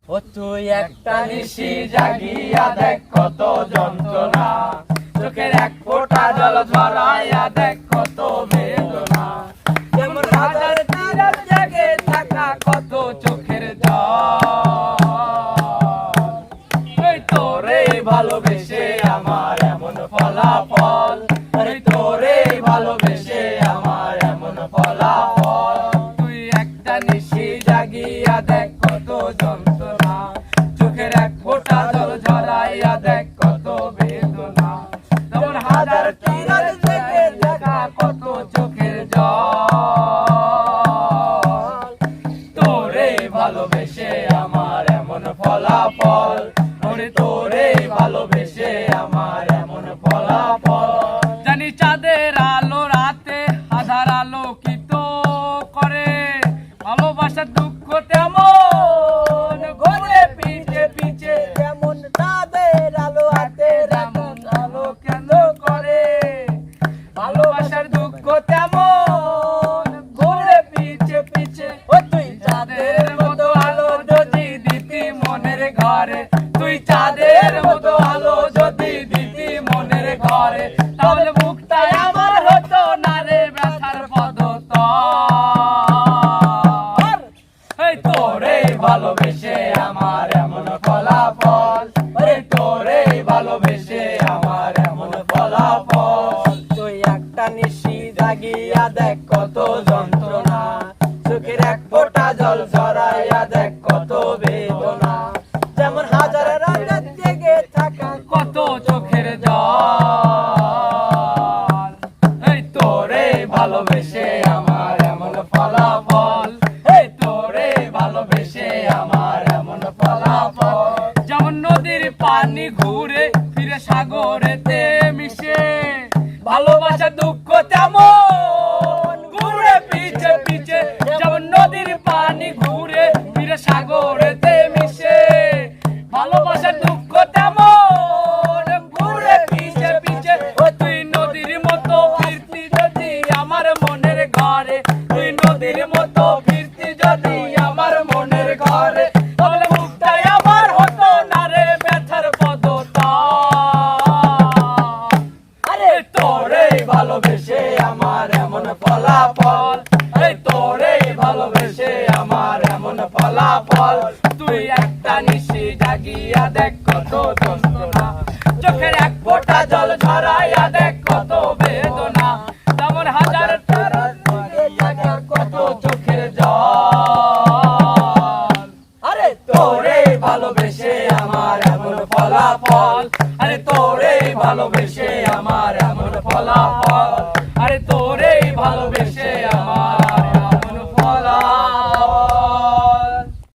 ও তুই একটা নিশি জাগিয়া দেখ কত যন্ত্রণা, চোখের এক ফোঁটা জল ঝরাইয়া দেখ কত বেদনা। যেমন হাজার তীরাত জেগে থাকা কত চোখের জল, এই তোরে ভালোবেসে আমার এমন ফলাফল, এই তোরে ভালোবেসে আমার এমন ফলাফল। তুই একটা নিশি জাগিয়া দেখ কত যন্ত্রণা, চোখের এক ফোঁটা জল ঝরাইয়া দেখ কত বেদনা। যেমন হাজার তীরাত জেগে থাকা কত চোখের জল, তোরে ভালোবেসে আমার এমন ফলাফল, ওরে তোরে ভালোবেসে আমার এমন ফলাফল। জানি চাঁদের আলো রাতে আধার আলোকিত করে, ভালোবাসার দুঃখ তেমন ঘুরে পিছে পিছে, যেমন চাঁদের আলো হাতে তেমন আলো কেন করে। ভালোবাসার দুঃখ তেমন ঘুরে পিছে পিছে, ও তুই চাঁদের মতো আলো যদি দিতি মনের ঘরে, তুই চাঁদের মতো আলো যদি দিতি মনের ঘরে, তাহলে বুকটাই আমার হতো না রে ব্যথার পদতল। এই তোরে ভালোবেসে আমার এমন ফলাফল, ওরে তোরে ভালোবেসে আমার এমন ফলাফল। তুই একটা নিশি জাগিয়া দেখ কত যন্ত্রণা, চোখের এক ফোঁটা জল ঝরাইয়া দেখ কত বেদনা। যেমন হাজার রাত জেগে থাকা কত চোখের জল, এই তোরে ভালোবেসে আমার এমন ফলাফল, এই তোরে ভালোবেসে আমার এমন ফলাফল। যেমন নদীর পানি ঘুরে ফিরে সাগরেতে মিশে, ভালোবাসা দুঃখ তেমন ঘুরে পিছে পিছে। যেমন নদীর পানি ঘুরে ফিরে সাগরেতে মিশে, ভালোবাসার দুঃখ তেমন ঘুরে পিছে পিছে। ও তুই নদীর মতো ফিরতি যদি আমার মনের ঘরে, তুই নদীর মতো ফিরতি যদি আমার মনের ঘরে, তাহলে মুখটাই আমার হতো না রে ব্যথার পদতল। আরে তোরে ভালোবেসে আমার এমন ফলাফল, এই তোরে ভালোবেসে আমার এমন ফলাফল। তুই একটা নিশি জাগিয়া দেখ কত যন্ত্রণা, চোখের এক ফোঁটা জল ঝরাইয়া দেখ কত বেদনা। তেমন হাজার তীরাত জেগে থাকা কত চোখের জল, আরে তোরে ভালোবেসে আমার এমন ফলাফল, আরে তোরে ভালোবেসে আমার এমন ফলাফল, আরে তোরে ভালোবেসে